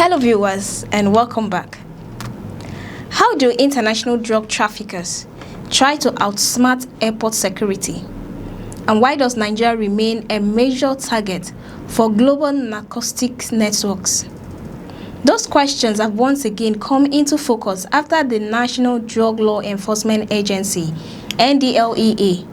Hello viewers and welcome back. How do international drug traffickers try to outsmart airport security? And why does Nigeria remain a major target for global narcotics networks? Those questions have once again come into focus after the National Drug Law Enforcement Agency, NDLEA,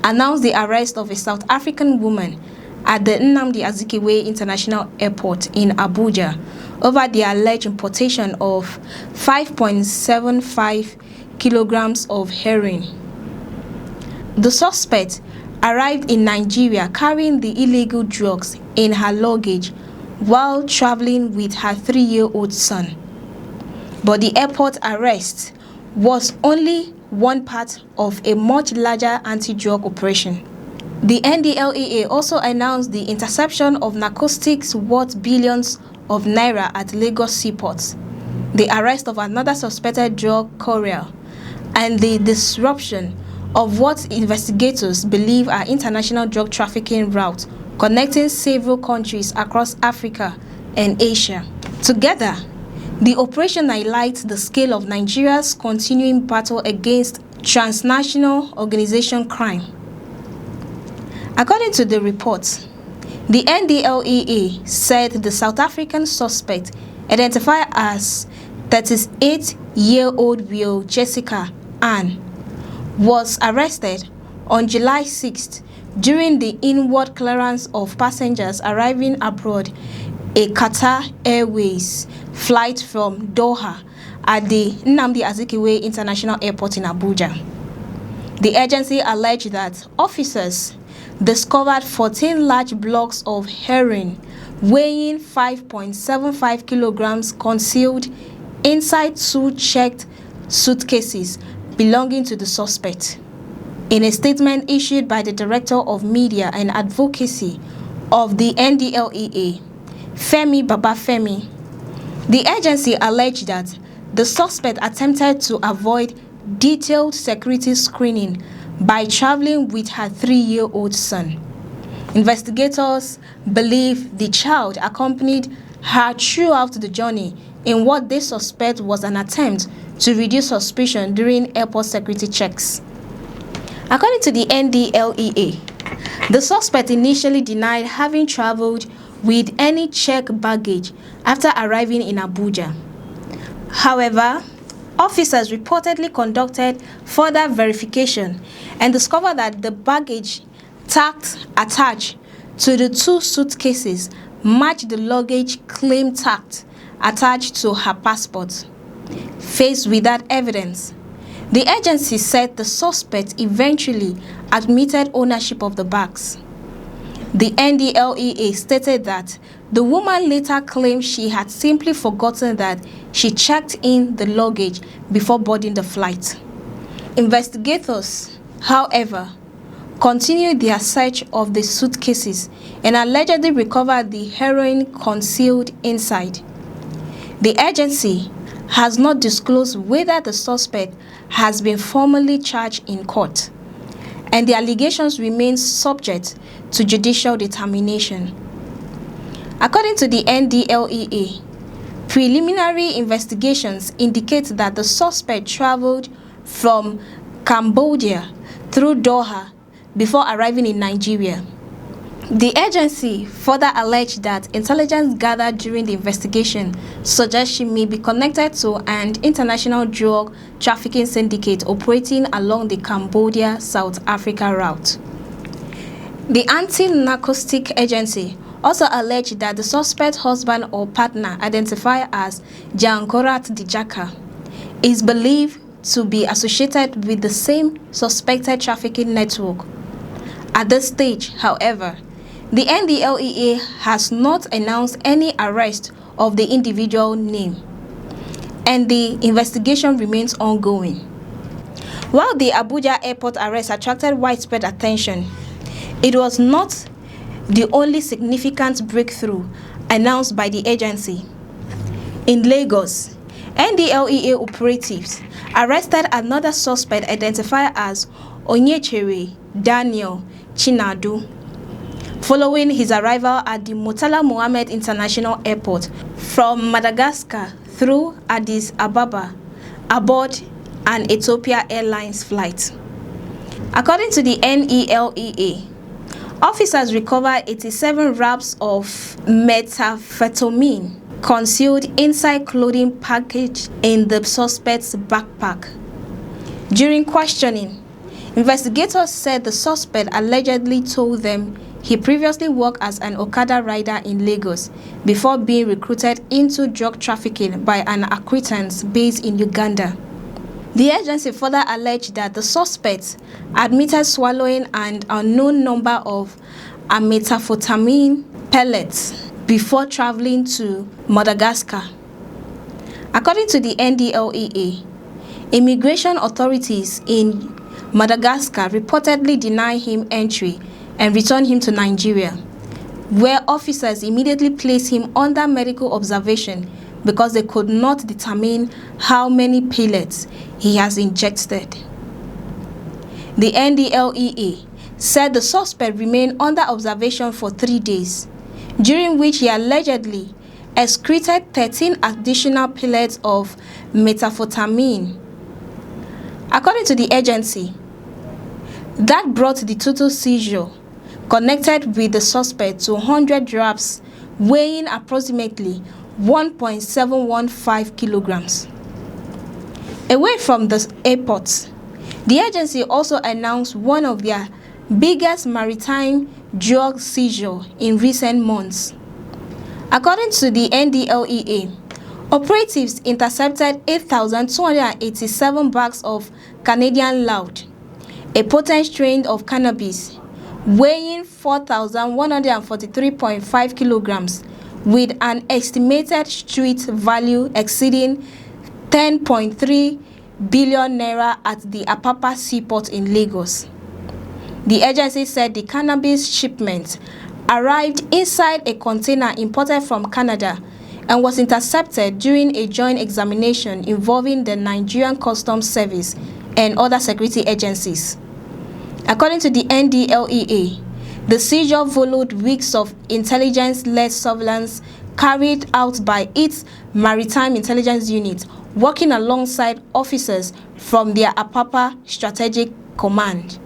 announced the arrest of a South African woman at the Nnamdi Azikiwe International Airport in Abuja over the alleged importation of 5.75 kilograms of heroin. The suspect arrived in Nigeria carrying the illegal drugs in her luggage while traveling with her 3-year-old son. But the airport arrest was only one part of a much larger anti-drug operation. The NDLEA also announced the interception of narcotics worth billions of naira at Lagos seaports, the arrest of another suspected drug courier, and the disruption of what investigators believe are international drug trafficking routes connecting several countries across Africa and Asia. Together, the operation highlights the scale of Nigeria's continuing battle against transnational organization crime. According to the report, the NDLEA said the South African suspect, identified as 38-year-old Will Jessica Ann, was arrested on July 6th during the inward clearance of passengers arriving abroad a Qatar Airways flight from Doha at the Nnamdi Azikiwe International Airport in Abuja. The agency alleged that officers discovered 14 large blocks of heroin weighing 5.75 kilograms concealed inside 2 checked suitcases belonging to the suspect. In a statement issued by the Director of Media and Advocacy of the NDLEA, Femi Babafemi, the agency alleged that the suspect attempted to avoid detailed security screening by traveling with her 3-year-old son. Investigators believe the child accompanied her throughout the journey in what they suspect was an attempt to reduce suspicion during airport security checks. According to the NDLEA, the suspect initially denied having traveled with any checked baggage after arriving in Abuja. However, officers reportedly conducted further verification and discovered that the baggage attached to the 2 suitcases matched the luggage claim tagged attached to her passport. Faced with that evidence, the agency said the suspect eventually admitted ownership of the bags. The NDLEA stated that the woman later claimed she had simply forgotten that she checked in the luggage before boarding the flight. Investigators, however, continued their search of the suitcases and allegedly recovered the heroin concealed inside. The agency has not disclosed whether the suspect has been formally charged in court, and the allegations remain subject to judicial determination. According to the NDLEA, preliminary investigations indicate that the suspect traveled from Cambodia through Doha before arriving in Nigeria. The agency further alleged that intelligence gathered during the investigation suggests she may be connected to an international drug trafficking syndicate operating along the Cambodia-South Africa route. The anti-narcotic agency also alleged that the suspect's husband or partner, identified as Jankorat Dijaka, is believed to be associated with the same suspected trafficking network. At this stage, however, the NDLEA has not announced any arrest of the individual named, and the investigation remains ongoing. While the Abuja airport arrest attracted widespread attention, it was not the only significant breakthrough announced by the agency. In Lagos, NDLEA operatives arrested another suspect identified as Onyechere Daniel Chinadu. following his arrival at the Murtala Mohammed International Airport from Madagascar through Addis Ababa aboard an Ethiopia Airlines flight. According to the NDLEA, officers recovered 87 wraps of methamphetamine concealed inside clothing package in the suspect's backpack. During questioning, investigators said the suspect allegedly told them he previously worked as an Okada rider in Lagos before being recruited into drug trafficking by an acquaintance based in Uganda. The agency further alleged that the suspect admitted swallowing an unknown number of methamphetamine pellets before traveling to Madagascar. According to the NDLEA, immigration authorities in Madagascar reportedly denied him entry and returned him to Nigeria, where officers immediately placed him under medical observation because they could not determine how many pellets he has injected. The NDLEA said the suspect remained under observation for 3 days, during which he allegedly excreted 13 additional pellets of methamphetamine. According to the agency, that brought the total seizure connected with the suspect to 100 wraps weighing approximately 1.715 kilograms. Away from the airport, the agency also announced one of their biggest maritime drug seizures in recent months. According to the NDLEA, operatives intercepted 8,287 bags of Canadian loud, a potent strain of cannabis, weighing 4,143.5 kilograms, with an estimated street value exceeding 10.3 billion naira at the Apapa seaport in Lagos. The agency said the cannabis shipment arrived inside a container imported from Canada and was intercepted during a joint examination involving the Nigerian Customs Service and other security agencies. According to the NDLEA, the seizure followed weeks of intelligence-led surveillance carried out by its Maritime Intelligence Unit, working alongside officers from their Apapa Strategic Command.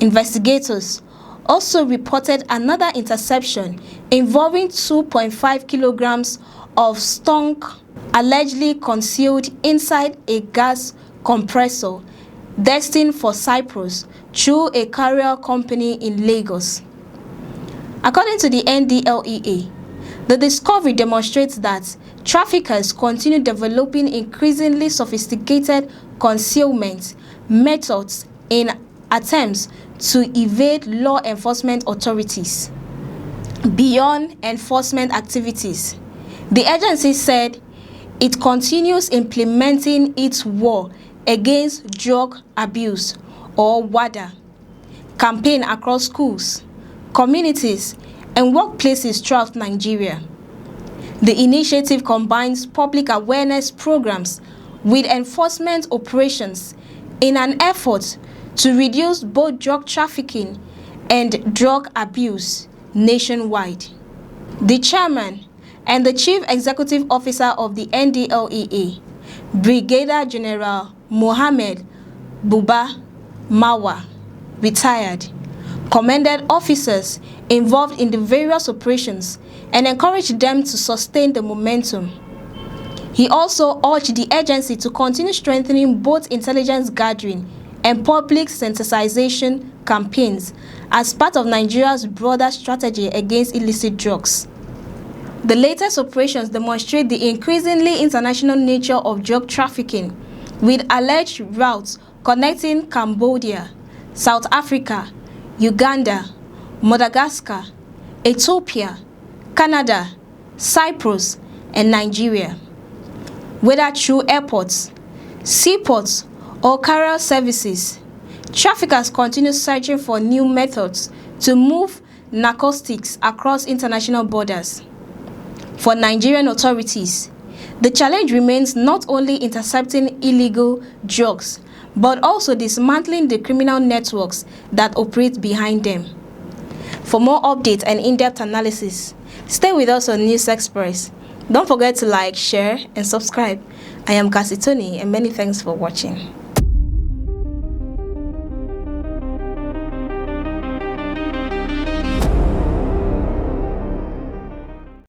Investigators also reported another interception involving 2.5 kilograms of skunk allegedly concealed inside a gas compressor destined for Cyprus through a carrier company in Lagos. According to the NDLEA, the discovery demonstrates that traffickers continue developing increasingly sophisticated concealment methods in attempts to evade law enforcement authorities. Beyond enforcement activities, the agency said it continues implementing its war against drug abuse, or WADA, campaign across schools, communities, and workplaces throughout Nigeria. The initiative combines public awareness programs with enforcement operations in an effort to reduce both drug trafficking and drug abuse nationwide. The chairman and the chief executive officer of the NDLEA, Brigadier General Mohammed Buba Mawa, retired, commended officers involved in the various operations and encouraged them to sustain the momentum. He also urged the agency to continue strengthening both intelligence gathering and public sensitization campaigns as part of Nigeria's broader strategy against illicit drugs. The latest operations demonstrate the increasingly international nature of drug trafficking, with alleged routes connecting Cambodia, South Africa, Uganda, Madagascar, Ethiopia, Canada, Cyprus, and Nigeria. Whether through airports, seaports, or carrier services, traffickers continue searching for new methods to move narcotics across international borders. For Nigerian authorities, the challenge remains not only intercepting illegal drugs, but also dismantling the criminal networks that operate behind them. For more updates and in-depth analysis, stay with us on News Express. Don't forget to like, share, and subscribe. I am Cassie Tony, and many thanks for watching.